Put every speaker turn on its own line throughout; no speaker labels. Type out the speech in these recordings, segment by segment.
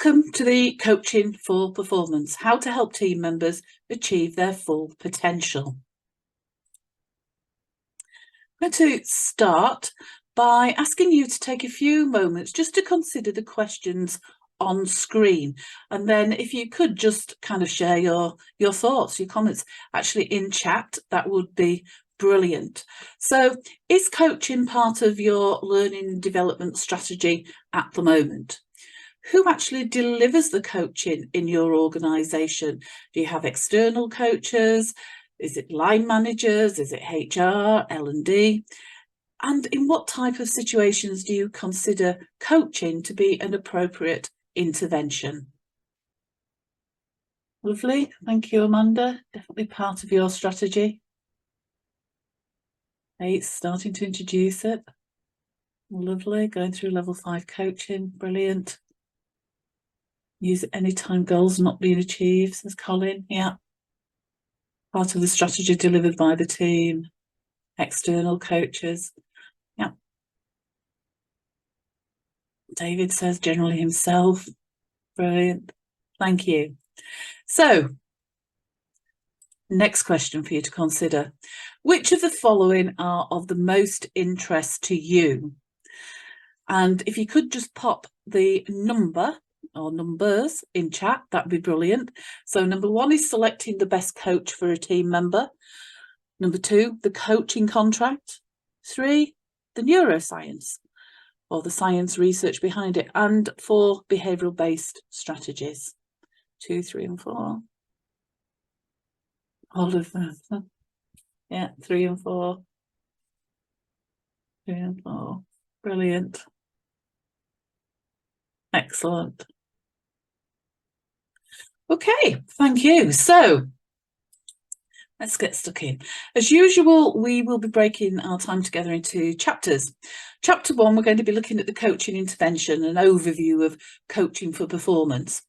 Welcome to the Coaching for Performance, how to help team members achieve their full potential. I'm going to start by asking you to take a few moments just to consider the questions on screen, and then if you could just kind of share your thoughts, your comments actually in chat, that would be brilliant. So is coaching part of your learning and development strategy at the moment? Who actually delivers the coaching in your organisation? Do you have external coaches? Is it line managers? Is it HR, L&D? And in what type of situations do you consider coaching to be an appropriate intervention? Lovely. Thank you, Amanda. Definitely part of your strategy. It's starting to introduce it. Lovely. Going through level 5 coaching. Brilliant. Use it anytime goals not being achieved, says Colin. Yeah. Part of the strategy delivered by the team. External coaches. Yeah. David says generally himself. Brilliant. Thank you. So, next question for you to consider. Which of the following are of the most interest to you? And if you could just pop the number or numbers in chat, that'd be brilliant. So number 1 is selecting the best coach for a team member. Number 2, the coaching contract. 3, the neuroscience or the science research behind it. And 4, behavioural based strategies. 2, 3 and 4. All of them. Yeah, 3 and 4. 3 and 4. Brilliant. Excellent. Okay, thank you. So let's get stuck in. As usual, we will be breaking our time together into chapters. Chapter 1, we're going to be looking at the coaching intervention, an overview of coaching for performance.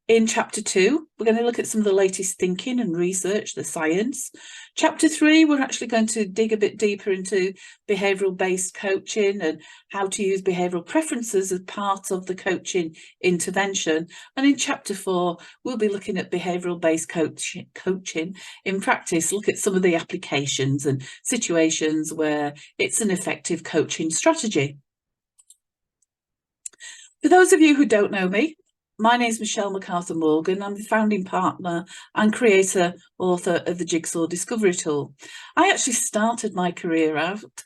In chapter 2, we're going to look at some of the latest thinking and research, the science. Chapter 3, we're actually going to dig a bit deeper into behavioural based coaching and how to use behavioural preferences as part of the coaching intervention. And in chapter 4, we'll be looking at behavioural based coaching in practice, look at some of the applications and situations where it's an effective coaching strategy. For those of you who don't know me, my name is Michelle MacArthur Morgan. I'm the founding partner and creator, author of the Jigsaw Discovery Tool. I actually started my career out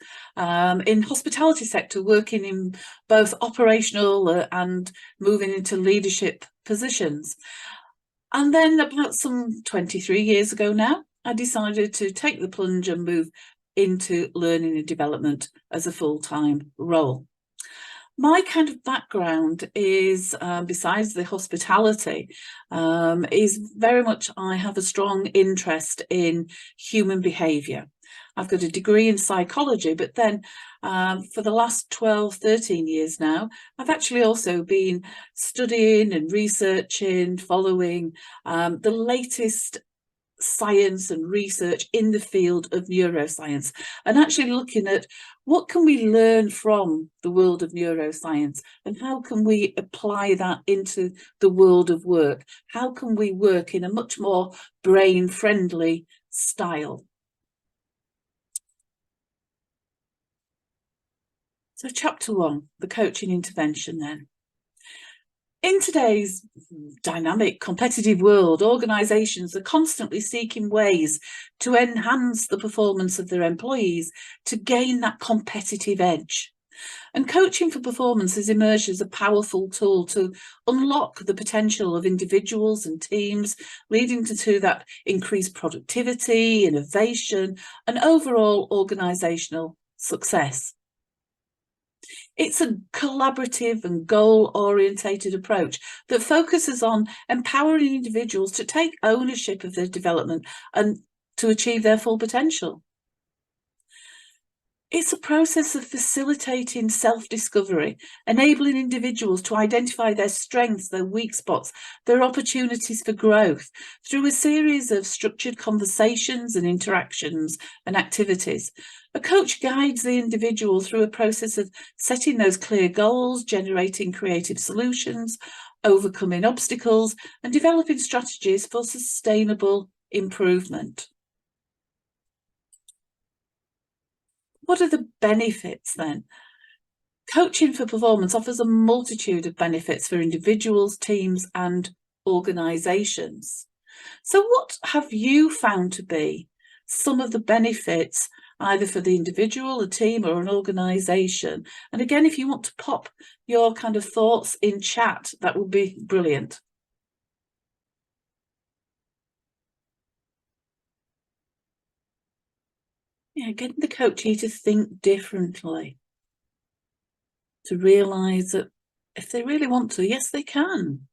in hospitality sector, working in both operational and moving into leadership positions. And then about some 23 years ago now, I decided to take the plunge and move into learning and development as a full-time role. My kind of background is, besides the hospitality, is very much I have a strong interest in human behaviour. I've got a degree in psychology, but then for the last 12, 13 years now, I've actually also been studying and researching, following the latest science and research in the field of neuroscience, and actually looking at what can we learn from the world of neuroscience and how can we apply that into the world of work? How can we work in a much more brain-friendly style? So chapter 1, the coaching intervention then. In today's dynamic, competitive world, organisations are constantly seeking ways to enhance the performance of their employees to gain that competitive edge. And coaching for performance has emerged as a powerful tool to unlock the potential of individuals and teams, leading to that increased productivity, innovation, and overall organisational success. It's a collaborative and goal-orientated approach that focuses on empowering individuals to take ownership of their development and to achieve their full potential. It's a process of facilitating self-discovery, enabling individuals to identify their strengths, their weak spots, their opportunities for growth through a series of structured conversations and interactions and activities. A coach guides the individual through a process of setting those clear goals, generating creative solutions, overcoming obstacles, and developing strategies for sustainable improvement. What are the benefits then? Coaching for performance offers a multitude of benefits for individuals, teams, and organisations. So what have you found to be some of the benefits, either for the individual, a team, or an organisation? And again, if you want to pop your kind of thoughts in chat, that would be brilliant. Yeah, getting the coachee to think differently, to realise that if they really want to, yes, they can.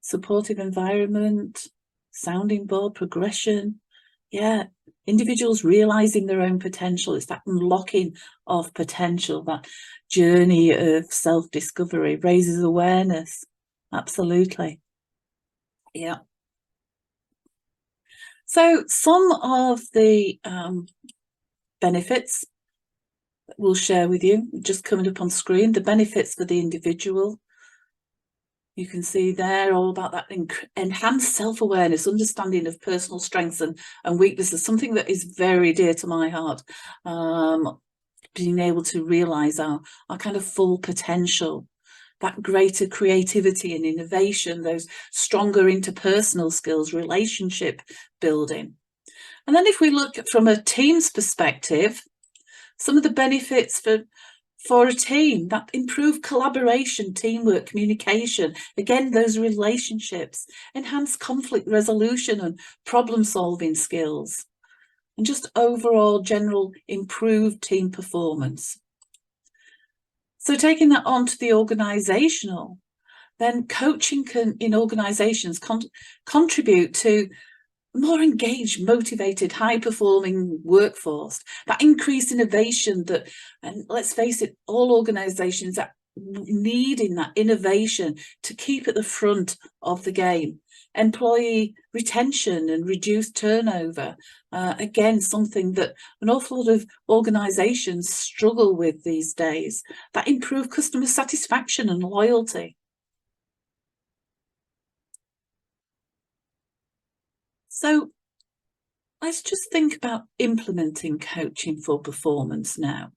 Supportive environment, sounding board, progression. Yeah, individuals realising their own potential. It's that unlocking of potential, that journey of self-discovery, raises awareness. Absolutely. Yeah. So some of the benefits that we'll share with you, just coming up on screen, the benefits for the individual. You can see there all about that enhanced self-awareness, understanding of personal strengths and weaknesses, something that is very dear to my heart. Being able to realise our kind of full potential, that greater creativity and innovation, those stronger interpersonal skills, relationship building. And then if we look from a team's perspective, some of the benefits for a team, that improved collaboration, teamwork, communication, again, those relationships, enhanced conflict resolution and problem solving skills, and just overall general improved team performance. So taking that on to the organisational, then coaching can, in organisations, contribute to more engaged, motivated, high-performing workforce, that increased innovation that, and let's face it, all organisations are needing that innovation to keep at the front of the game. Employee retention and reduced turnover, again, something that an awful lot of organisations struggle with these days. That improved customer satisfaction and loyalty. So let's just think about implementing coaching for performance now.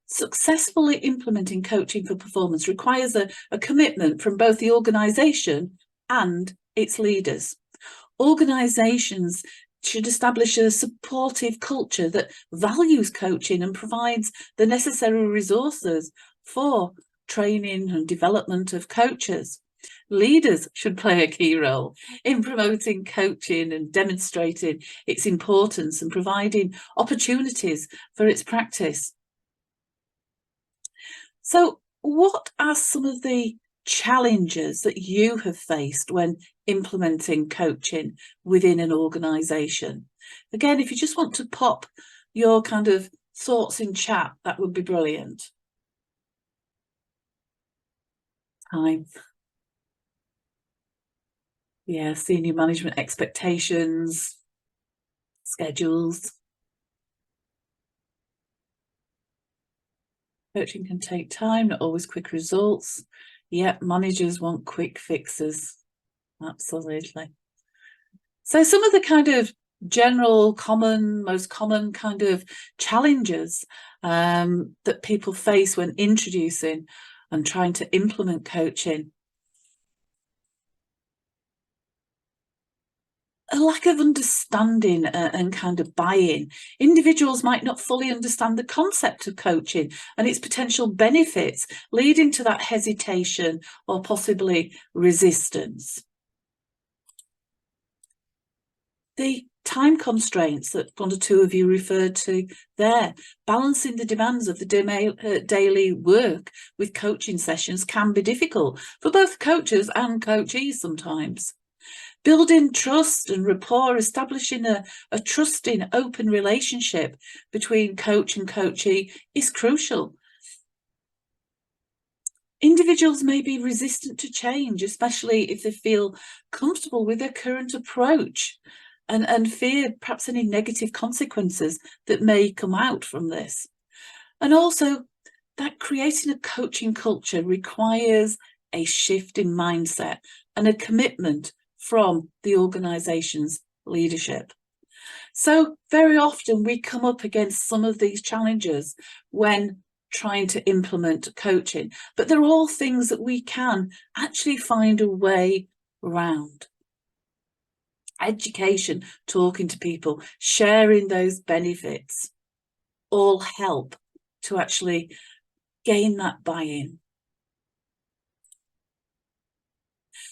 Successfully implementing coaching for performance requires a commitment from both the organisation and its leaders. Organisations should establish a supportive culture that values coaching and provides the necessary resources for training and development of coaches. Leaders should play a key role in promoting coaching and demonstrating its importance and providing opportunities for its practice. So what are some of the challenges that you have faced when implementing coaching within an organisation? Again, if you just want to pop your kind of thoughts in chat, that would be brilliant. Time. Yeah, senior management expectations, schedules. Coaching can take time, not always quick results. Yep, managers want quick fixes. Absolutely. So some of the kind of general most common kind of challenges that people face when introducing and trying to implement coaching. A lack of understanding and kind of buy-in. Individuals might not fully understand the concept of coaching and its potential benefits, leading to that hesitation or possibly resistance. The time constraints that one or two of you referred to there, balancing the demands of the daily work with coaching sessions can be difficult for both coaches and coachees sometimes. Building trust and rapport, establishing a trusting, open relationship between coach and coachee is crucial. Individuals may be resistant to change, especially if they feel comfortable with their current approach and fear perhaps any negative consequences that may come out from this. And also that creating a coaching culture requires a shift in mindset and a commitment from the organisation's leadership. So very often we come up against some of these challenges when trying to implement coaching, but they're all things that we can actually find a way around. Education, talking to people, sharing those benefits, all help to actually gain that buy-in.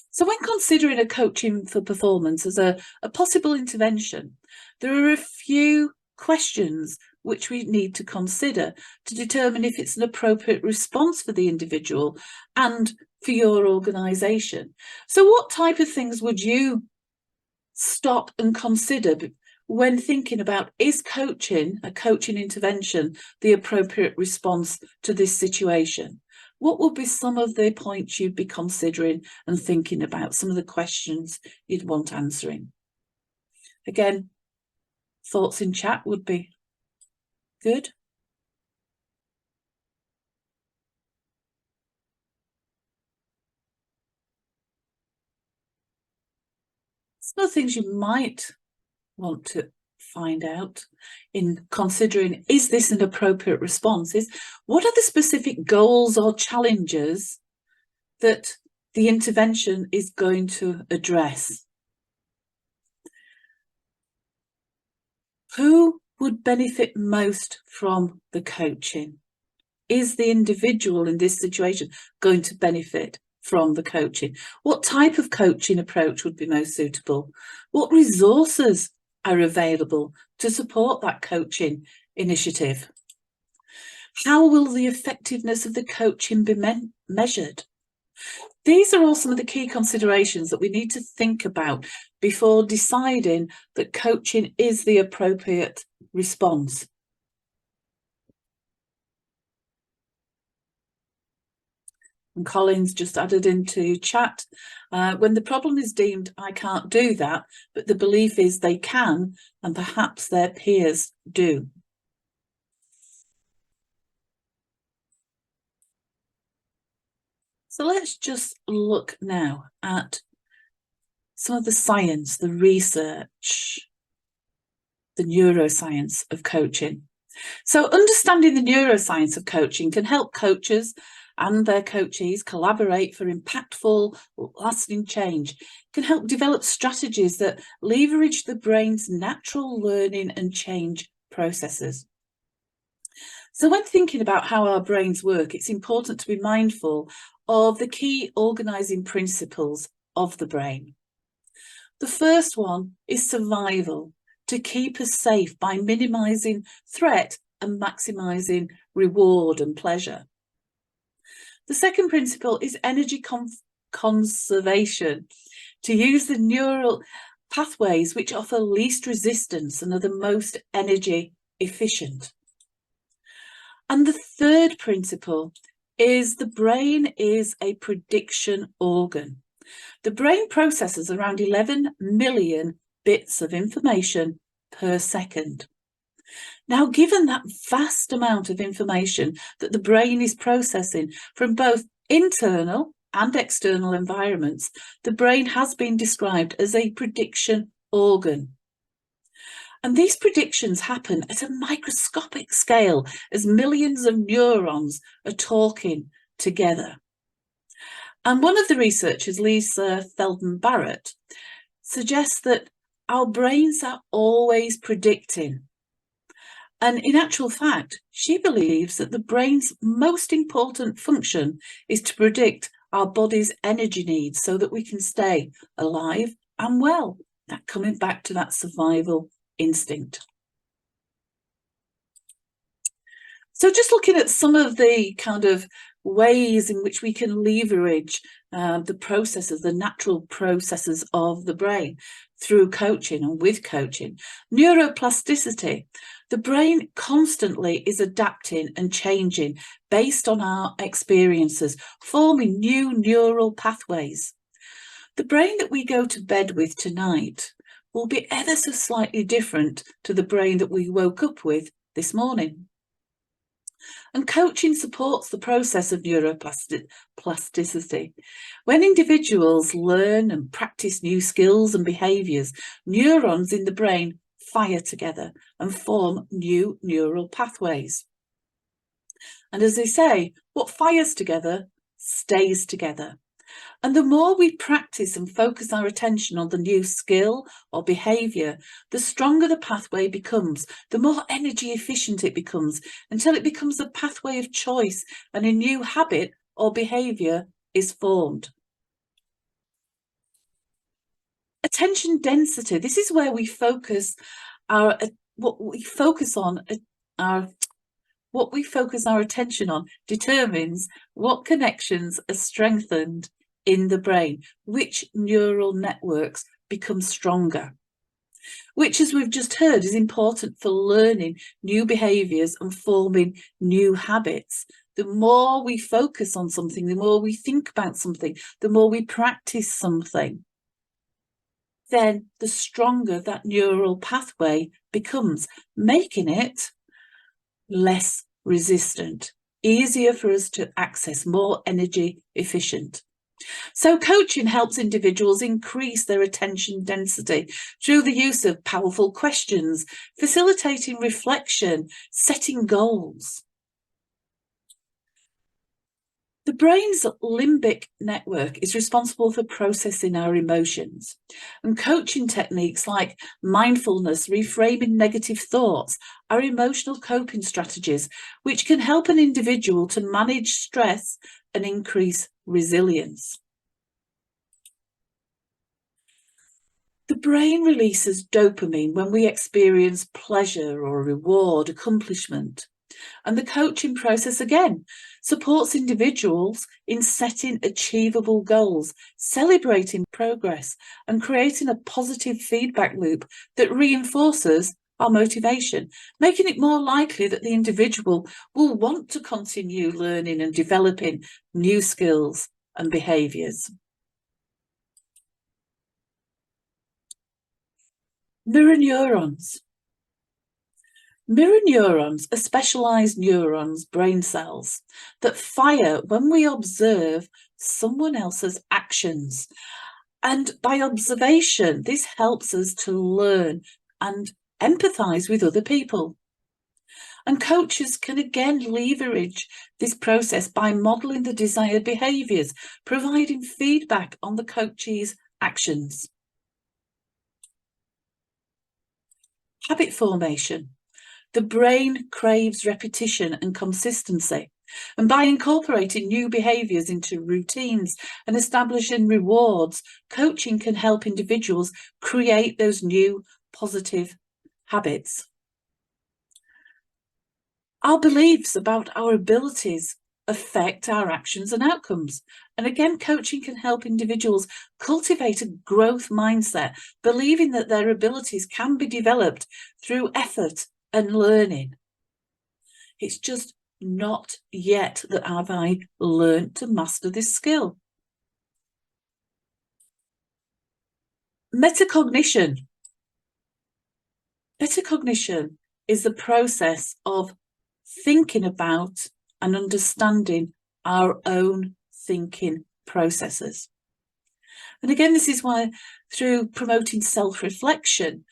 So when considering a coaching for performance as a possible intervention, there are a few questions which we need to consider to determine if it's an appropriate response for the individual and for your organisation. So what type of things would you stop and consider when thinking about, is coaching, a coaching intervention, the appropriate response to this situation? What would be some of the points you'd be considering and thinking about, some of the questions you'd want answering? Again, thoughts in chat would be good. Some of the things you might want to find out in considering, is this an appropriate response, is what are the specific goals or challenges that the intervention is going to address? Who would benefit most from the coaching? Is the individual in this situation going to benefit from the coaching? What type of coaching approach would be most suitable? What resources are available to support that coaching initiative? How will the effectiveness of the coaching be measured? These are all some of the key considerations that we need to think about before deciding that coaching is the appropriate response. And Colin's just added into chat, when the problem is deemed I can't do that, but the belief is they can, and perhaps their peers do. So let's just look now at some of the science, the research, the neuroscience of coaching. So understanding the neuroscience of coaching can help coaches and their coachees collaborate for impactful, lasting change. It can help develop strategies that leverage the brain's natural learning and change processes. So when thinking about how our brains work, it's important to be mindful of the key organising principles of the brain. The first one is survival, to keep us safe by minimising threat and maximising reward and pleasure. The second principle is energy conservation, to use the neural pathways which offer least resistance and are the most energy efficient. And the third principle is the brain is a prediction organ. The brain processes around 11 million bits of information per second. Now, given that vast amount of information that the brain is processing from both internal and external environments, the brain has been described as a prediction organ. And these predictions happen at a microscopic scale as millions of neurons are talking together. And one of the researchers, Lisa Feldman Barrett, suggests that our brains are always predicting. And in actual fact, she believes that the brain's most important function is to predict our body's energy needs so that we can stay alive and well. That coming back to that survival instinct. So just looking at some of the kind of ways in which we can leverage the processes, the natural processes of the brain through coaching and with coaching. Neuroplasticity. The brain constantly is adapting and changing based on our experiences, forming new neural pathways. The brain that we go to bed with tonight will be ever so slightly different to the brain that we woke up with this morning. And coaching supports the process of neuroplasticity. When individuals learn and practice new skills and behaviours, neurons in the brain fire together and form new neural pathways. And as they say, what fires together stays together. And the more we practice and focus our attention on the new skill or behaviour, the stronger the pathway becomes, the more energy efficient it becomes, until it becomes a pathway of choice and a new habit or behaviour is formed. Attention density. This is where we focus our attention on determines what connections are strengthened in the brain, which neural networks become stronger, which, as we've just heard, is important for learning new behaviours and forming new habits. The more we focus on something, the more we think about something, the more we practice something, then the stronger that neural pathway becomes, making it less resistant, easier for us to access, more energy efficient. So coaching helps individuals increase their attention density through the use of powerful questions, facilitating reflection, setting goals. The brain's limbic network is responsible for processing our emotions, and coaching techniques like mindfulness, reframing negative thoughts, are emotional coping strategies which can help an individual to manage stress and increase resilience. The brain releases dopamine when we experience pleasure or reward, accomplishment. And the coaching process, again, supports individuals in setting achievable goals, celebrating progress, and creating a positive feedback loop that reinforces our motivation, making it more likely that the individual will want to continue learning and developing new skills and behaviours. Mirror neurons. Mirror neurons are specialised neurons, brain cells, that fire when we observe someone else's actions. And by observation, this helps us to learn and empathise with other people. And coaches can again leverage this process by modelling the desired behaviours, providing feedback on the coach's actions. Habit formation. The brain craves repetition and consistency, and by incorporating new behaviours into routines and establishing rewards, coaching can help individuals create those new positive habits. Our beliefs about our abilities affect our actions and outcomes. And again, coaching can help individuals cultivate a growth mindset, believing that their abilities can be developed through effort and learning. It's just not yet that have I learned to master this skill. Metacognition. Metacognition is the process of thinking about and understanding our own thinking processes. And again, this is why, through promoting self-reflection,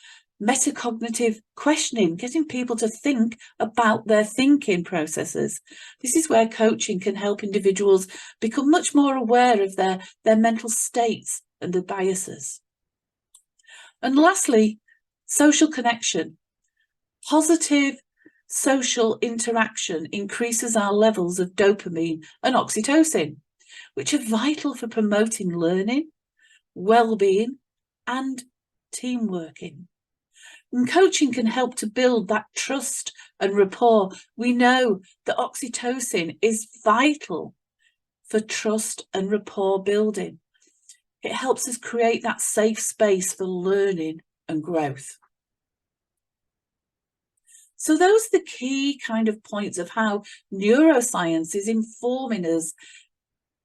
metacognitive questioning, getting people to think about their thinking processes. This is where coaching can help individuals become much more aware of their mental states and their biases. And lastly, social connection. Positive social interaction increases our levels of dopamine and oxytocin, which are vital for promoting learning, well-being, and team working. And coaching can help to build that trust and rapport. We know that oxytocin is vital for trust and rapport building. It helps us create that safe space for learning and growth. So those are the key kind of points of how neuroscience is informing us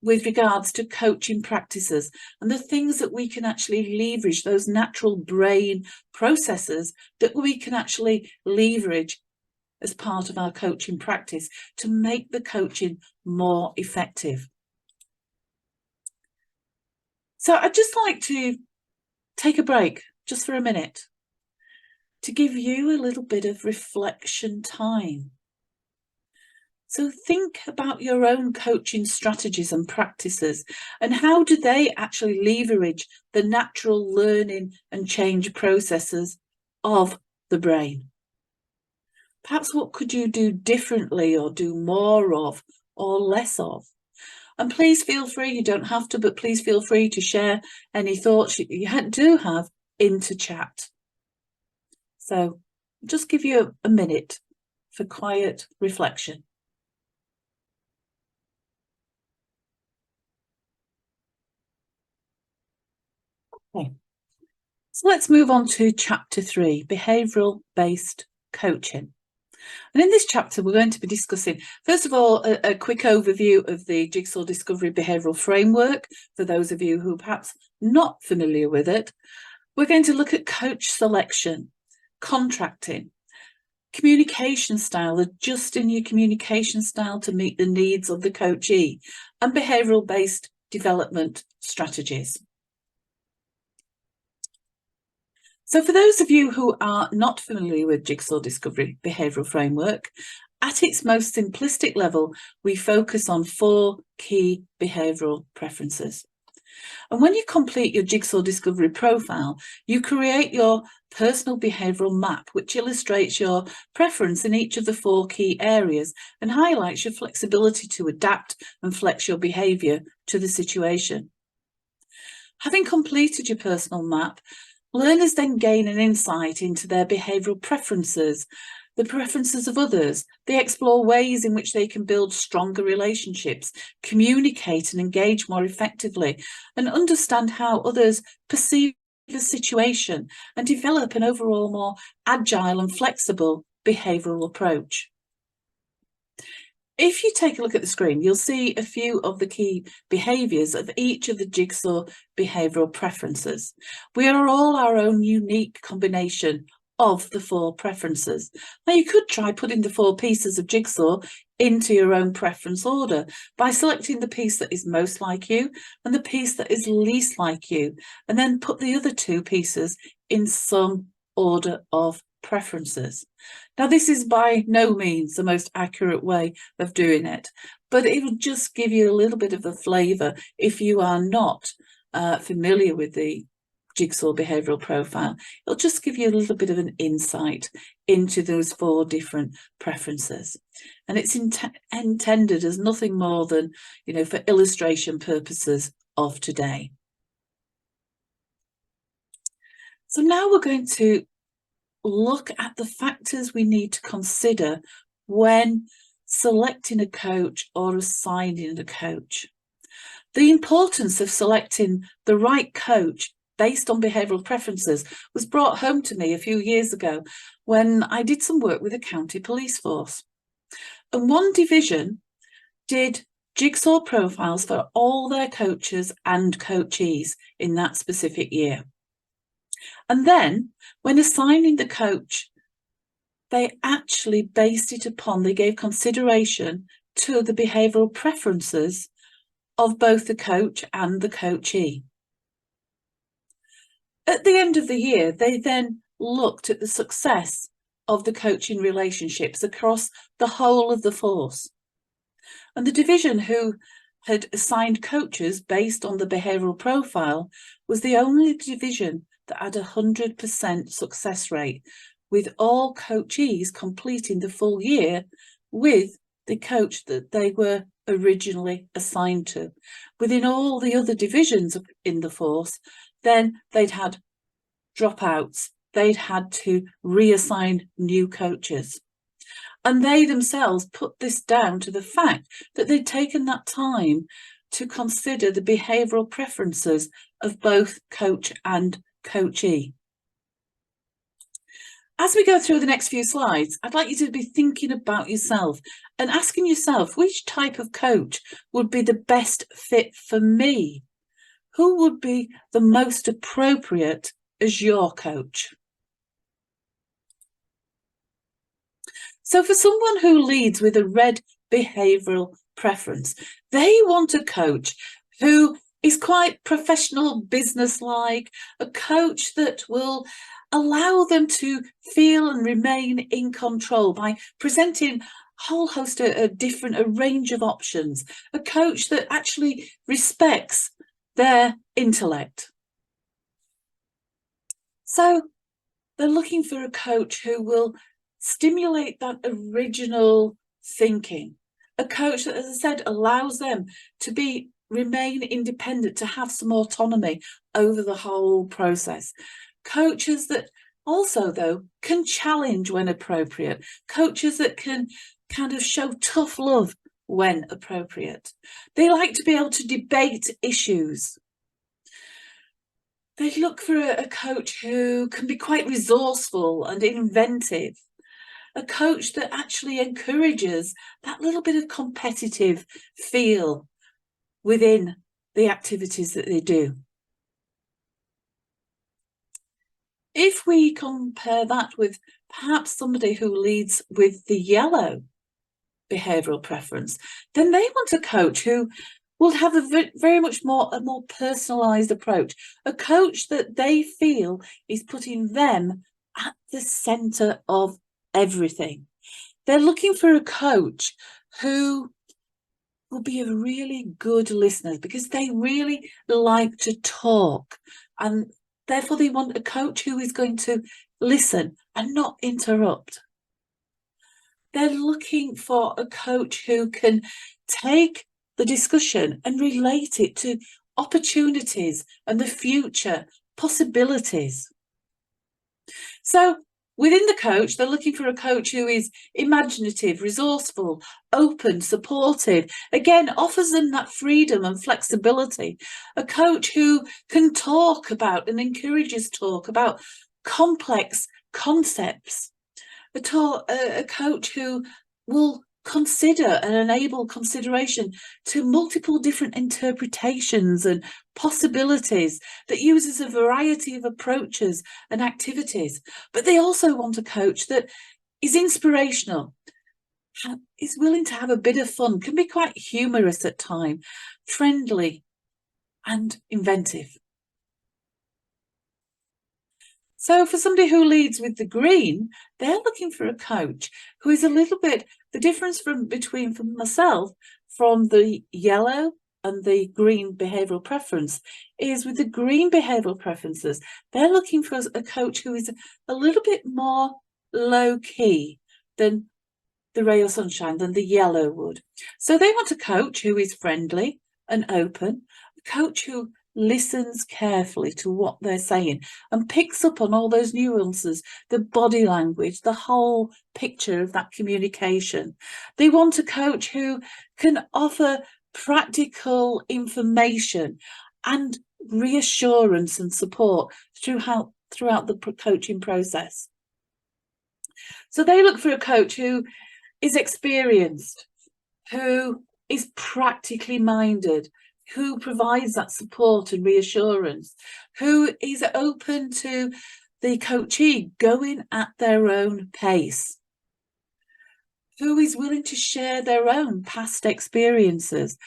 with regards to coaching practices and the things that we can actually leverage, those natural brain processes that we can actually leverage as part of our coaching practice to make the coaching more effective. So I'd just like to take a break just for a minute to give you a little bit of reflection time. So think about your own coaching strategies and practices, and how do they actually leverage the natural learning and change processes of the brain? Perhaps what could you do differently or do more of or less of? And please feel free, you don't have to, but please feel free to share any thoughts you do have into chat. So just give you a minute for quiet reflection. Okay, so let's move on to chapter 3, behavioural-based coaching. And in this chapter, we're going to be discussing, first of all, a quick overview of the Jigsaw Discovery Behavioural Framework, for those of you who are perhaps not familiar with it. We're going to look at coach selection, contracting, communication style, adjusting your communication style to meet the needs of the coachee, and behavioural-based development strategies. So for those of you who are not familiar with Jigsaw Discovery Behavioural Framework, at its most simplistic level, we focus on 4 key behavioural preferences. And when you complete your Jigsaw Discovery profile, you create your personal behavioural map, which illustrates your preference in each of the 4 key areas and highlights your flexibility to adapt and flex your behaviour to the situation. Having completed your personal map, learners then gain an insight into their behavioural preferences, the preferences of others. They explore ways in which they can build stronger relationships, communicate and engage more effectively, and understand how others perceive the situation and develop an overall more agile and flexible behavioural approach. If you take a look at the screen, you'll see a few of the key behaviours of each of the Jigsaw behavioural preferences. We are all our own unique combination of the 4 preferences. Now, you could try putting the 4 pieces of Jigsaw into your own preference order by selecting the piece that is most like you and the piece that is least like you, and then put the other 2 pieces in some order of preferences. Now, this is by no means the most accurate way of doing it, but it will just give you a little bit of a flavour if you are not familiar with the Jigsaw behavioural profile. It'll just give you a little bit of an insight into those 4 different preferences. And it's intended as nothing more than, for illustration purposes of today. So now we're going to look at the factors we need to consider when selecting a coach or assigning a coach. The importance of selecting the right coach based on behavioural preferences was brought home to me a few years ago when I did some work with a county police force. And one division did Jigsaw profiles for all their coaches and coachees in that specific year. And then, when assigning the coach, they actually based it upon, they gave consideration to the behavioural preferences of both the coach and the coachee. At the end of the year, they then looked at the success of the coaching relationships across the whole of the force. And the division who had assigned coaches based on the behavioural profile was the only division that had 100% success rate, with all coachees completing the full year with the coach that they were originally assigned to. Within all the other divisions in the force, then they'd had dropouts, they'd had to reassign new coaches. And they themselves put this down to the fact that they'd taken that time to consider the behavioural preferences of both coach and coachee. As we go through the next few slides, I'd like you to be thinking about yourself and asking yourself which type of coach would be the best fit for me? Who would be the most appropriate as your coach? So for someone who leads with a red behavioural preference, they want a coach who is quite professional, business-like, a coach that will allow them to feel and remain in control by presenting a whole host of a range of options, a coach that actually respects their intellect. So they're looking for a coach who will stimulate that original thinking, a coach that, as I said, allows them to remain independent, to have some autonomy over the whole process. Coaches that also, though, can challenge when appropriate, coaches that can kind of show tough love when appropriate. They like to be able to debate issues. They look for a coach who can be quite resourceful and inventive, a coach that actually encourages that little bit of competitive feel within the activities that they do. If we compare that with perhaps somebody who leads with the yellow behavioural preference, then they want a coach who will have a very much more personalised approach, a coach that they feel is putting them at the centre of everything. They're looking for a coach who will be a really good listener because they really like to talk, and therefore they want a coach who is going to listen and not interrupt. They're looking for a coach who can take the discussion and relate it to opportunities and the future possibilities. So within the coach, they're looking for a coach who is imaginative, resourceful, open, supportive, again, offers them that freedom and flexibility. A coach who can talk about and encourages talk about complex concepts. A coach who will consider and enable consideration to multiple different interpretations and possibilities, that uses a variety of approaches and activities. But they also want a coach that is inspirational, is willing to have a bit of fun, can be quite humorous at times, friendly and inventive. So for somebody who leads with the green, they're looking for a coach who is a little bit, the difference between myself from the yellow and the green behavioural preference is with the green behavioural preferences, they're looking for a coach who is a little bit more low key than the ray of sunshine, than the yellow would. So they want a coach who is friendly and open, a coach who listens carefully to what they're saying and picks up on all those nuances, the body language, the whole picture of that communication. They want a coach who can offer practical information and reassurance and support throughout the coaching process. So they look for a coach who is experienced, who is practically minded, who provides that support and reassurance, who is open to the coachee going at their own pace, who is willing to share their own past experiences,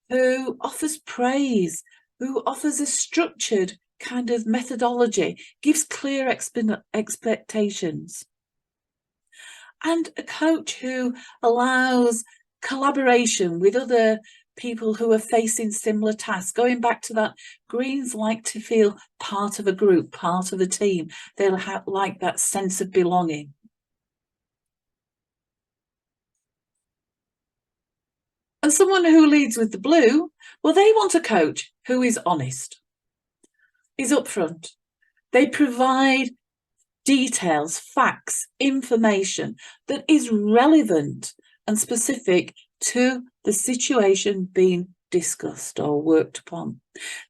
who offers praise, who offers a structured kind of methodology, gives clear expectations. And a coach who allows collaboration with other people who are facing similar tasks. Going back to that, greens like to feel part of a group, part of a team. They'll like that sense of belonging. And someone who leads with the blue, well, they want a coach who is honest, is upfront. They provide details, facts, information that is relevant and specific to the situation being discussed or worked upon.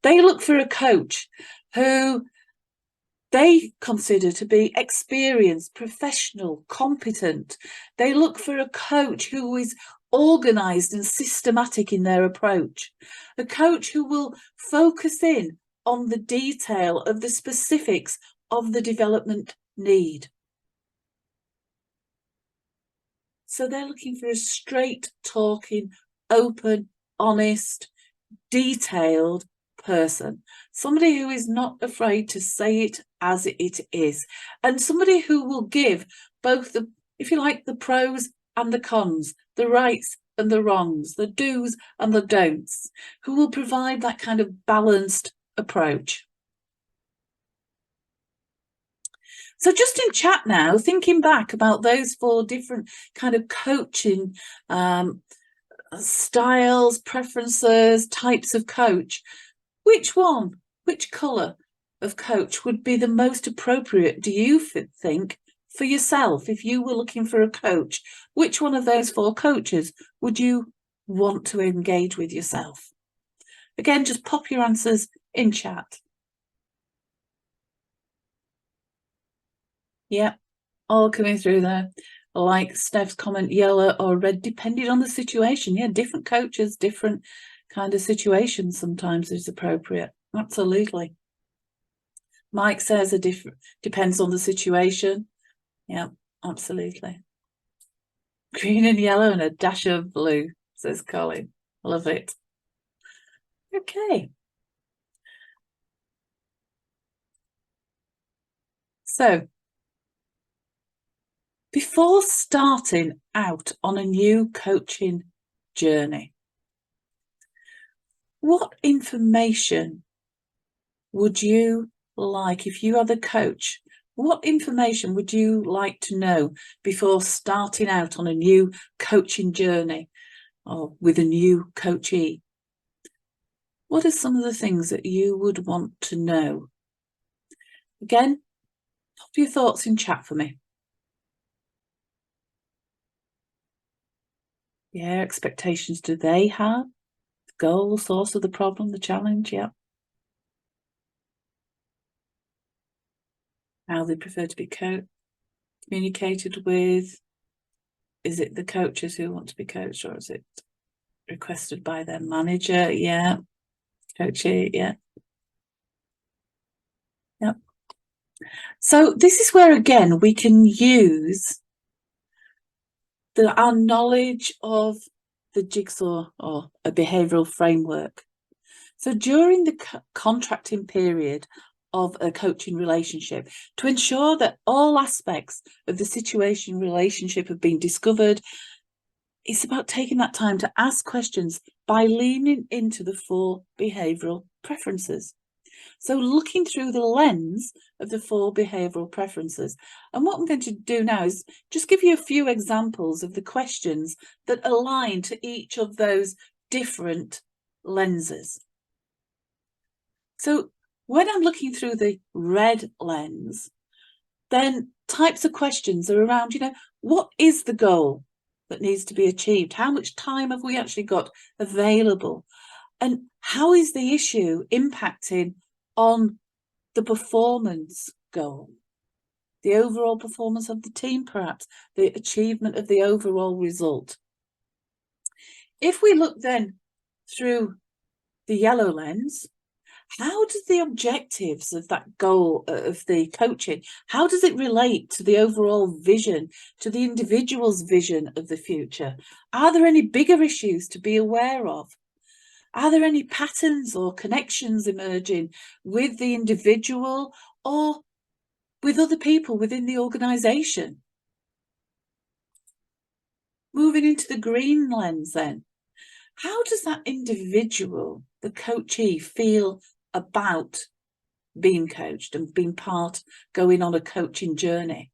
They look for a coach who they consider to be experienced, professional, competent. They look for a coach who is organised and systematic in their approach, a coach who will focus in on the detail of the specifics of the development need. So they're looking for a straight talking, open, honest, detailed person, somebody who is not afraid to say it as it is, and somebody who will give both the, if you like, the pros and the cons, the rights and the wrongs, the do's and the don'ts, who will provide that kind of balanced approach. So just in chat now, thinking back about those 4 different kind of coaching styles, preferences, types of coach, which colour of coach would be the most appropriate, do you think, for yourself? If you were looking for a coach, which one of those 4 coaches would you want to engage with yourself? Again, just pop your answers in chat. Yeah, all coming through there. Like Steph's comment, yellow or red, depending on the situation. Yeah, different coaches, different kind of situations sometimes is appropriate. Absolutely. Mike says depends on the situation. Yeah, absolutely. Green and yellow and a dash of blue, says Colin. Love it. Okay. So, before starting out on a new coaching journey, what information would you like, if you are the coach, what information would you like to know before starting out on a new coaching journey or with a new coachee? What are some of the things that you would want to know? Again, pop your thoughts in chat for me. Yeah, expectations do they have? The goal, the source of the problem, the challenge, yeah. How they prefer to be communicated with. Is it the coaches who want to be coached, or is it requested by their manager? Yeah. Coachee, yeah. Yep. So this is where, again, we can use our knowledge of the jigsaw or a behavioural framework. So during the contracting period of a coaching relationship, to ensure that all aspects of the situation relationship have been discovered, it's about taking that time to ask questions by leaning into the 4 behavioural preferences. So looking through the lens of the 4 behavioural preferences. And what I'm going to do now is just give you a few examples of the questions that align to each of those different lenses. So when I'm looking through the red lens, then types of questions are around, what is the goal that needs to be achieved? How much time have we actually got available? And how is the issue impacting on the performance goal, the overall performance of the team, perhaps the achievement of the overall result? If we look then through the yellow lens, how does the objectives of that goal of the coaching, how does it relate to the overall vision, to the individual's vision of the future? Are there any bigger issues to be aware of? Are there any patterns or connections emerging with the individual or with other people within the organisation? Moving into the green lens then, how does that individual, the coachee, feel about being coached and being going on a coaching journey?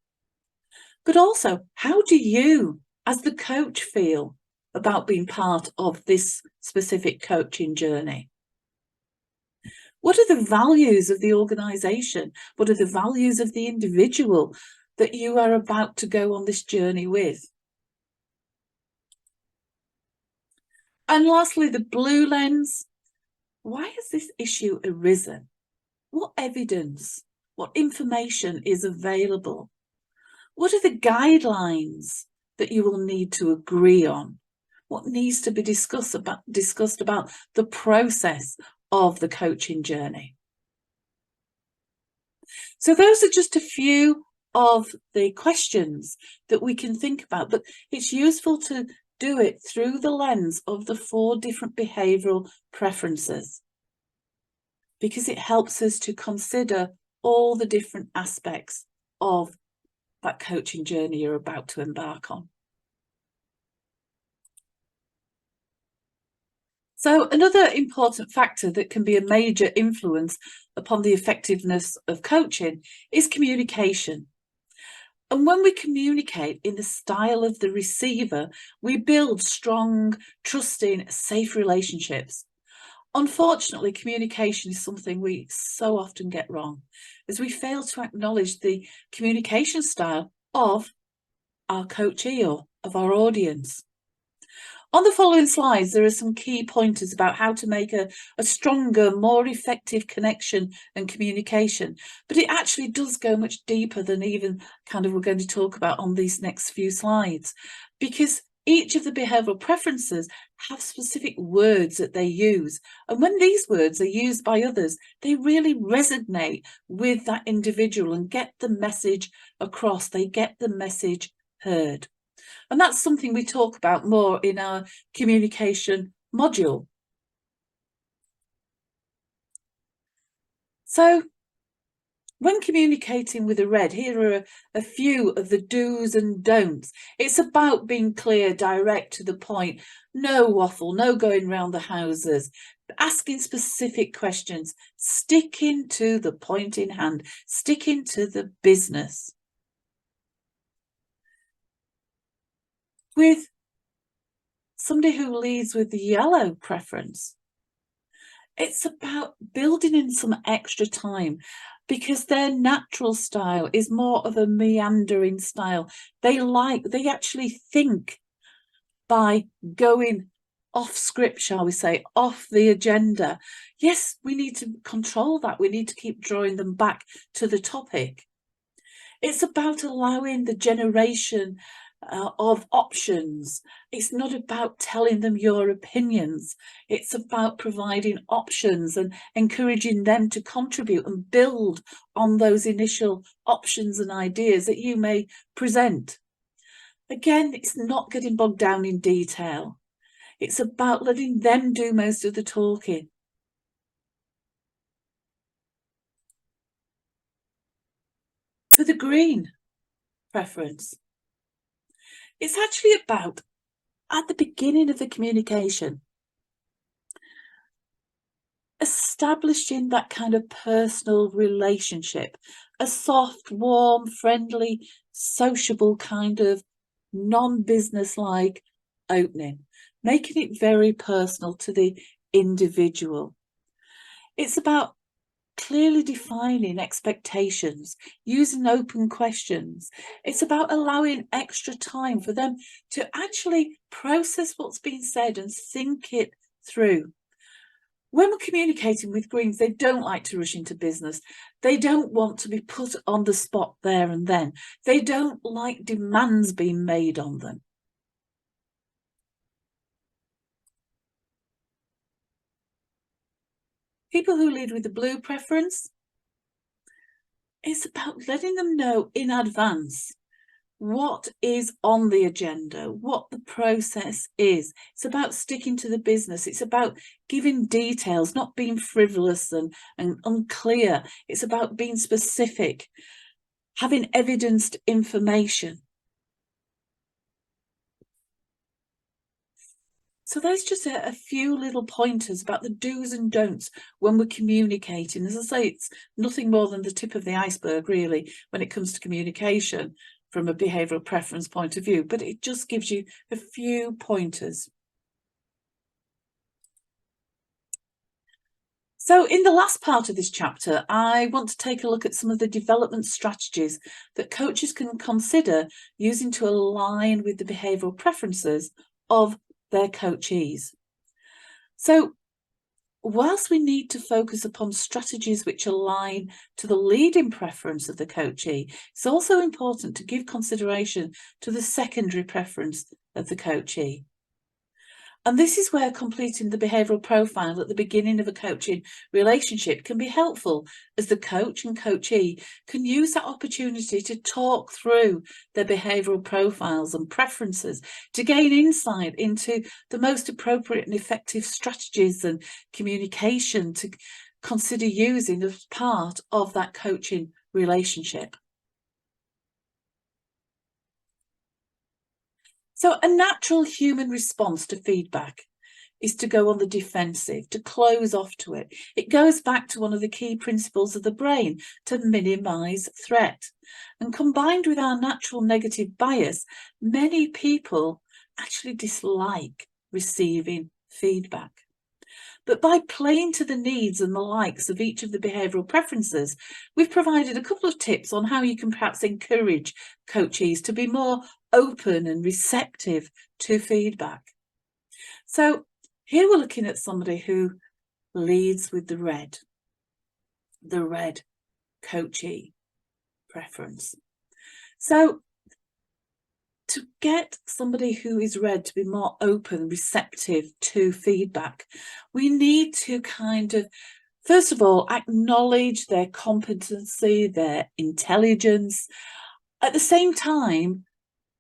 But also, how do you, as the coach, feel about being part of this specific coaching journey? What are the values of the organisation? What are the values of the individual that you are about to go on this journey with? And lastly, the blue lens. Why has this issue arisen? What evidence, what information is available? What are the guidelines that you will need to agree on? What needs to be discussed about the process of the coaching journey? So those are just a few of the questions that we can think about, but it's useful to do it through the lens of the 4 different behavioural preferences, because it helps us to consider all the different aspects of that coaching journey you're about to embark on. So another important factor that can be a major influence upon the effectiveness of coaching is communication. And when we communicate in the style of the receiver, we build strong, trusting, safe relationships. Unfortunately, communication is something we so often get wrong, as we fail to acknowledge the communication style of our coachee or of our audience. On the following slides, there are some key pointers about how to make a stronger, more effective connection and communication. But it actually does go much deeper than even kind of we're going to talk about on these next few slides, because each of the behavioural preferences have specific words that they use. And when these words are used by others, they really resonate with that individual and get the message across. They get the message heard. And that's something we talk about more in our communication module. So when communicating with a red, here are a few of the do's and don'ts. It's about being clear, direct, to the point, no waffle, no going round the houses, asking specific questions, sticking to the point in hand, sticking to the business. With somebody who leads with the yellow preference, it's about building in some extra time, because their natural style is more of a meandering style. They actually think by going off script, shall we say, off the agenda. Yes, we need to control that. We need to keep drawing them back to the topic. It's about allowing the generation of options. It's not about telling them your opinions. It's about providing options and encouraging them to contribute and build on those initial options and ideas that you may present. Again, it's not getting bogged down in detail. It's about letting them do most of the talking. For the green preference, it's actually about, at the beginning of the communication, establishing that kind of personal relationship, a soft, warm, friendly, sociable kind of non-business-like opening, making it very personal to the individual. It's about clearly defining expectations, using open questions. It's about allowing extra time for them to actually process what's been said and think it through. When we're communicating with greens, they don't like to rush into business. They don't want to be put on the spot there and then. They don't like demands being made on them. People who lead with the blue preference, it's about letting them know in advance what is on the agenda, what the process is. It's about sticking to the business. It's about giving details, not being frivolous and unclear. It's about being specific, having evidenced information. So there's just a few little pointers about the do's and don'ts when we're communicating. As I say, it's nothing more than the tip of the iceberg, really, when it comes to communication from a behavioural preference point of view, but it just gives you a few pointers. So in the last part of this chapter, I want to take a look at some of the development strategies that coaches can consider using to align with the behavioural preferences of their coachees. So whilst we need to focus upon strategies which align to the leading preference of the coachee, it's also important to give consideration to the secondary preference of the coachee. And this is where completing the behavioural profile at the beginning of a coaching relationship can be helpful, as the coach and coachee can use that opportunity to talk through their behavioural profiles and preferences to gain insight into the most appropriate and effective strategies and communication to consider using as part of that coaching relationship. So a natural human response to feedback is to go on the defensive, to close off to it. It goes back to one of the key principles of the brain, to minimise threat. And combined with our natural negative bias, many people actually dislike receiving feedback. But by playing to the needs and the likes of each of the behavioural preferences, we've provided a couple of tips on how you can perhaps encourage coachees to be more open and receptive to feedback. So here we're looking at somebody who leads with the red coachee preference. So to get somebody who is red to be more open, receptive to feedback, we need to kind of, first of all, acknowledge their competency, their intelligence, at the same time,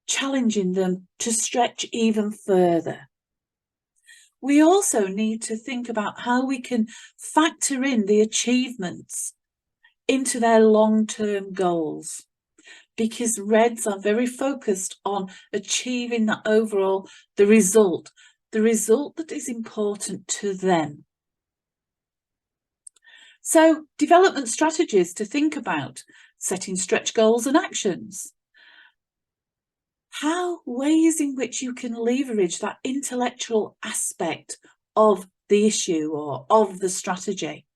challenging them to stretch even further. We also need to think about how we can factor in the achievements into their long-term goals, because reds are very focused on achieving that overall, the result that is important to them. So development strategies to think about: setting stretch goals and actions. How ways in which you can leverage that intellectual aspect of the issue or of the strategy.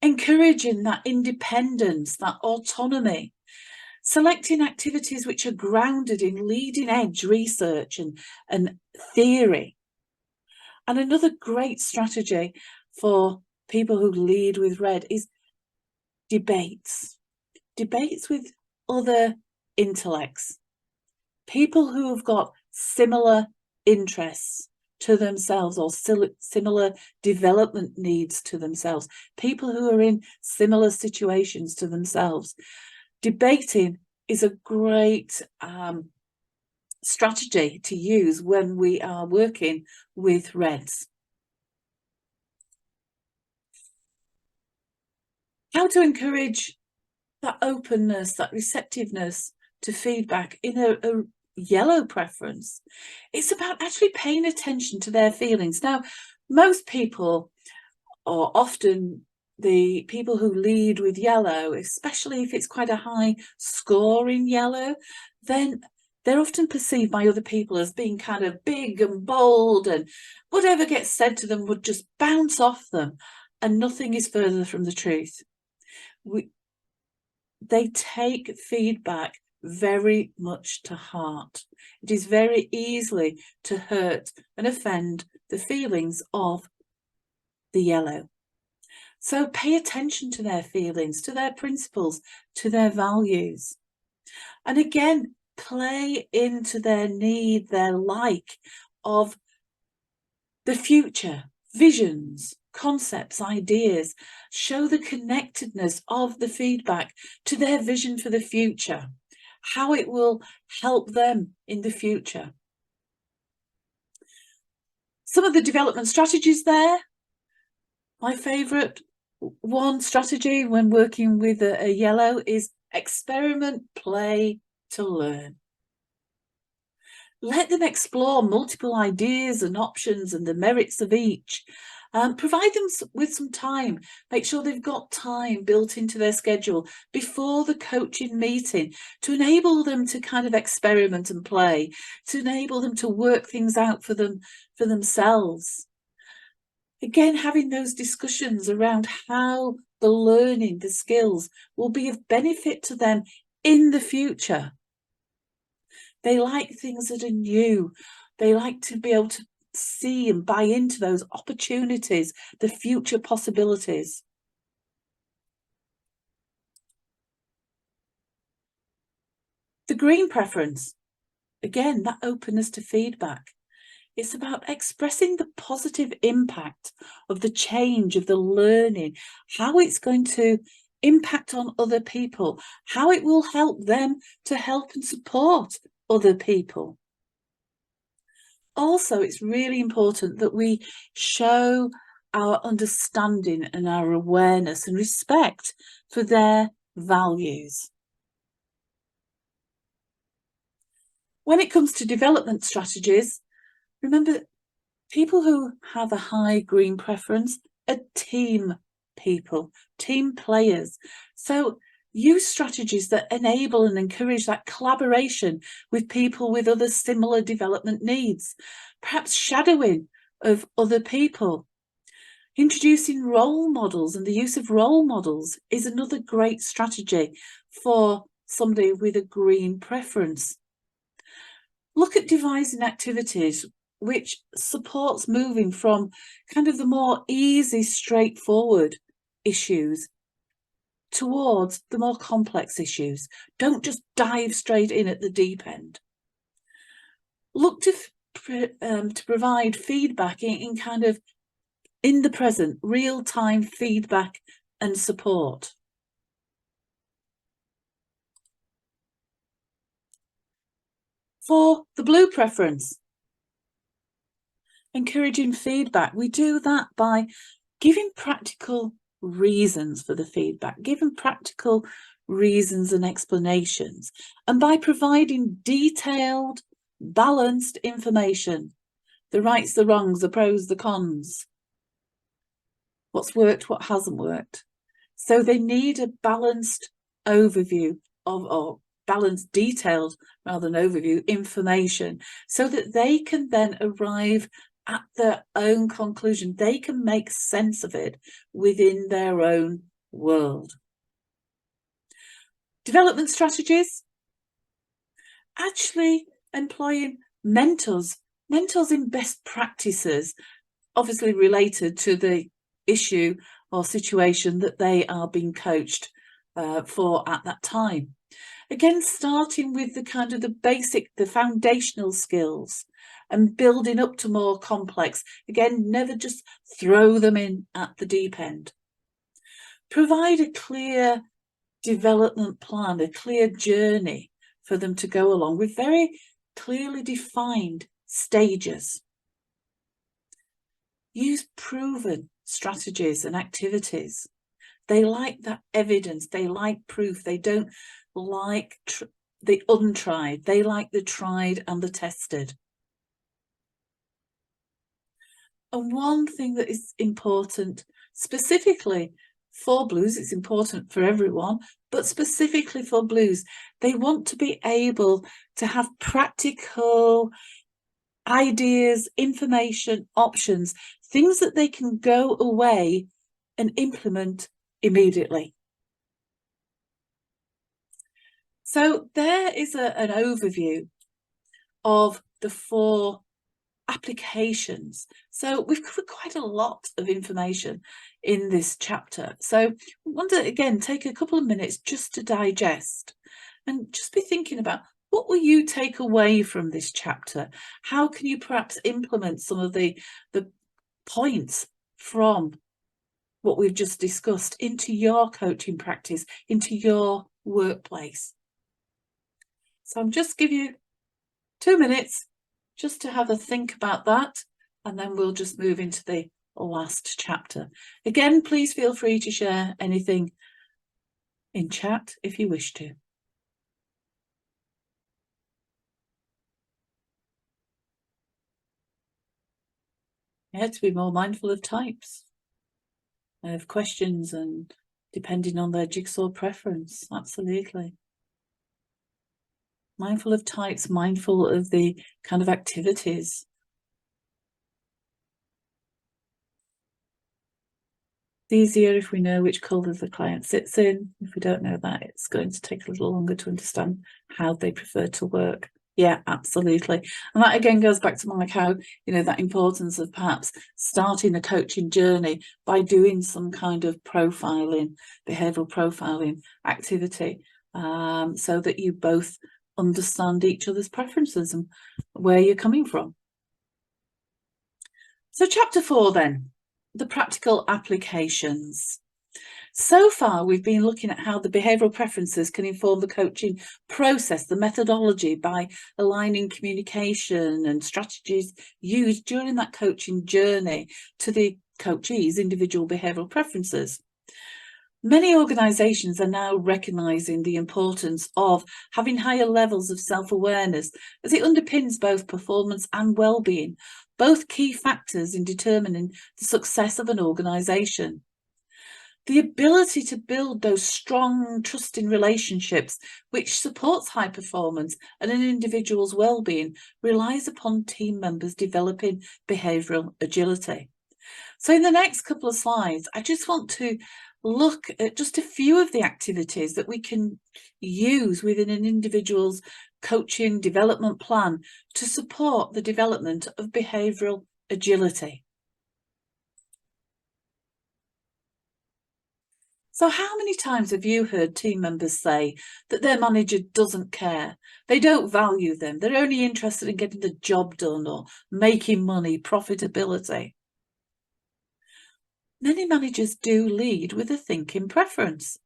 Encouraging that independence, that autonomy. Selecting activities which are grounded in leading edge research and theory. And another great strategy for people who lead with red is debates. Debates with other intellects. People who have got similar interests to themselves or similar development needs to themselves. People who are in similar situations to themselves. Debating is a great strategy to use when we are working with reds. How to encourage that openness, that receptiveness to feedback in a yellow preference. It's about actually paying attention to their feelings. Now, most people, or often the people who lead with yellow, especially if it's quite a high score in yellow, then they're often perceived by other people as being kind of big and bold, and whatever gets said to them would just bounce off them, and nothing is further from the truth. They take feedback very much to heart. It is very easily to hurt and offend the feelings of the yellow. So pay attention to their feelings, to their principles, to their values. And again, play into their need, their like of the future, visions, concepts, ideas. Show the connectedness of the feedback to their vision for the future, how it will help them in the future. Some of the development strategies there. My favourite one strategy when working with a yellow is experiment, play to learn. Let them explore multiple ideas and options and the merits of each. Provide them with some time. Make sure they've got time built into their schedule before the coaching meeting to enable them to kind of experiment and play, to enable them to work things out for themselves. Again, having those discussions around how the learning, the skills will be of benefit to them in the future. They like things that are new. They like to be able to see and buy into those opportunities, the future possibilities. The green preference, again, that openness to feedback. It's about expressing the positive impact of the change, of the learning, how it's going to impact on other people, how it will help them to help and support other people. Also, it's really important that we show our understanding and our awareness and respect for their values. When it comes to development strategies, remember, people who have a high green preference are team people, team players. So use strategies that enable and encourage that collaboration with people with other similar development needs, perhaps shadowing of other people. Introducing role models and the use of role models is another great strategy for somebody with a green preference. Look at devising activities which supports moving from kind of the more easy, straightforward issues towards the more complex issues. Don't just dive straight in at the deep end. Look to provide feedback in kind of in the present, real-time feedback and support. For the blue preference, encouraging feedback. We do that by giving practical reasons for the feedback, giving practical reasons and explanations, and by providing detailed, balanced information, the rights, the wrongs, the pros, the cons, what's worked, what hasn't worked. So they need a balanced overview or balanced, detailed rather than overview information, so that they can then arrive at their own conclusion. They can make sense of it within their own world. Development strategies, actually employing mentors in best practices, obviously related to the issue or situation that they are being coached for at that time. Again, starting with the kind of the basic, the foundational skills and building up to more complex. Again, never just throw them in at the deep end. Provide a clear development plan, a clear journey for them to go along with very clearly defined stages. Use proven strategies and activities. They like that evidence, they like proof, they don't like the untried, they like the tried and the tested. And one thing that is important, specifically for blues, it's important for everyone, but specifically for blues, they want to be able to have practical ideas, information, options, things that they can go away and implement immediately. So there is an overview of the 4 applications. So we've covered quite a lot of information in this chapter. So I want to again take a couple of minutes just to digest and just be thinking about, what will you take away from this chapter? How can you perhaps implement some of the points from what we've just discussed into your coaching practice, into your workplace? So I'm just give you 2 minutes just to have a think about that, and then we'll just move into the last chapter. Again, please feel free to share anything in chat if you wish to. Yeah, to be more mindful of types, of questions, and depending on their jigsaw preference, absolutely. Mindful of types, mindful of the kind of activities. It's easier if we know which colour the client sits in. If we don't know that, it's going to take a little longer to understand how they prefer to work. Yeah, absolutely. And that again goes back to Mike, how, you know, that importance of perhaps starting a coaching journey by doing some kind of profiling, behavioural profiling activity, so that you both understand each other's preferences and where you're coming from. So chapter 4 then, the practical applications. So far, we've been looking at how the behavioural preferences can inform the coaching process, the methodology, by aligning communication and strategies used during that coaching journey to the coachee's individual behavioural preferences. Many organisations are now recognising the importance of having higher levels of self-awareness, as it underpins both performance and well-being, both key factors in determining the success of an organisation. The ability to build those strong, trusting relationships, which supports high performance and an individual's well-being, relies upon team members developing behavioural agility. So in the next couple of slides, I just want to look at just a few of the activities that we can use within an individual's coaching development plan to support the development of behavioural agility. So how many times have you heard team members say that their manager doesn't care? They don't value them. They're only interested in getting the job done or making money, profitability. Many managers do lead with a thinking preference.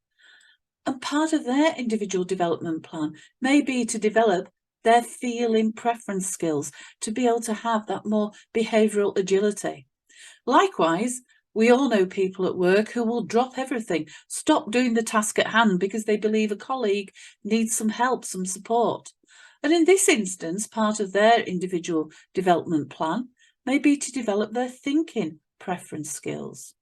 And part of their individual development plan may be to develop their feeling preference skills to be able to have that more behavioural agility. Likewise, we all know people at work who will drop everything, stop doing the task at hand because they believe a colleague needs some help, some support. And in this instance, part of their individual development plan may be to develop their thinking preference skills.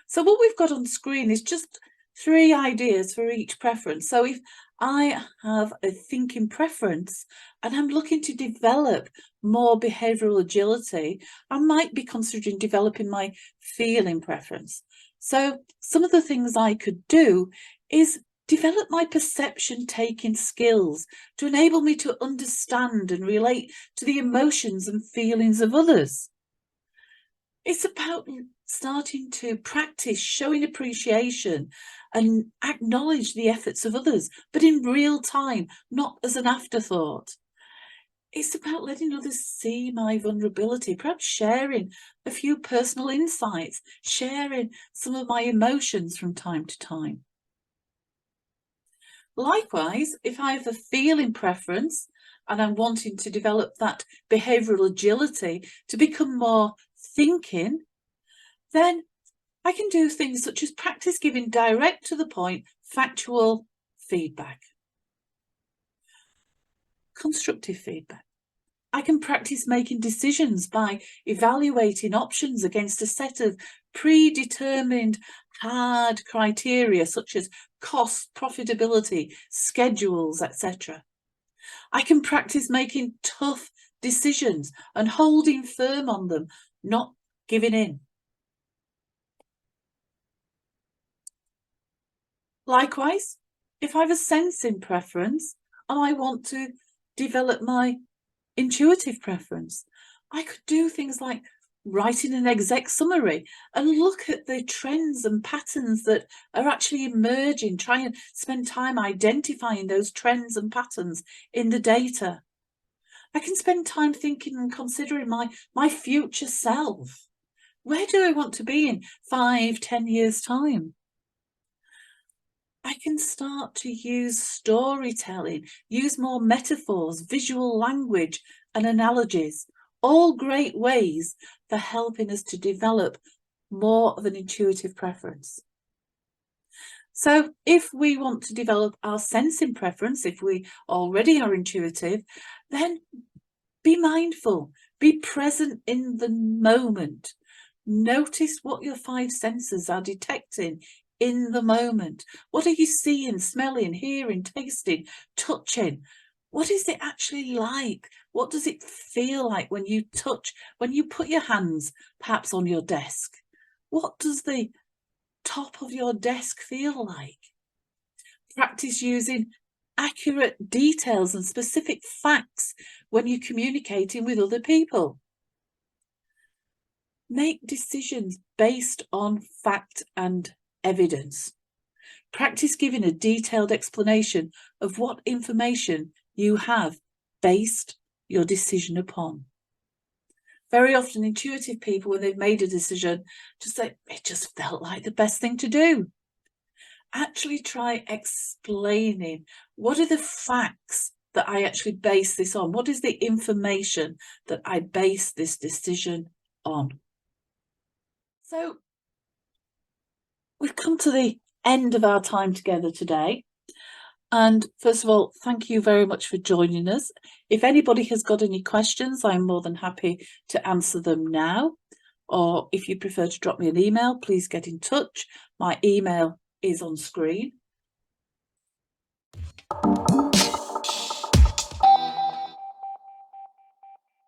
So what we've got on screen is just 3 ideas for each preference. So if I have a thinking preference and I'm looking to develop more behavioural agility, I might be considering developing my feeling preference. So some of the things I could do is develop my perception taking skills to enable me to understand and relate to the emotions and feelings of others. It's about starting to practice showing appreciation and acknowledge the efforts of others, but in real time, not as an afterthought. It's about letting others see my vulnerability, perhaps sharing a few personal insights, sharing some of my emotions from time to time. Likewise, if I have a feeling preference and I'm wanting to develop that behavioural agility to become more thinking, then I can do things such as practice giving direct to the point, factual feedback. Constructive feedback. I can practice making decisions by evaluating options against a set of predetermined hard criteria such as cost, profitability, schedules, etc. I can practice making tough decisions and holding firm on them, not giving in. Likewise, if I have a sensing preference and I want to develop my intuitive preference, I could do things like writing an exec summary and look at the trends and patterns that are actually emerging, try and spend time identifying those trends and patterns in the data. I can spend time thinking and considering my future self. Where do I want to be in 5, 10 years' time? I can start to use storytelling, use more metaphors, visual language and analogies, all great ways for helping us to develop more of an intuitive preference. So if we want to develop our sensing preference, if we already are intuitive, then be mindful, be present in the moment. Notice what your 5 senses are detecting in the moment. What are you seeing, smelling, hearing, tasting, touching? What is it actually like? What does it feel like when you touch, when you put your hands perhaps on your desk? What does the top of your desk feel like? Practice using accurate details and specific facts when you're communicating with other people. Make decisions based on fact and evidence. Practice giving a detailed explanation of what information you have based your decision upon. Very often intuitive people, when they've made a decision, just say, it just felt like the best thing to do. Actually try explaining, what are the facts that I actually base this on? What is the information that I base this decision on? So we've come to the end of our time together today. And first of all, thank you very much for joining us. If anybody has got any questions, I'm more than happy to answer them now. Or if you prefer to drop me an email, please get in touch. My email is on screen.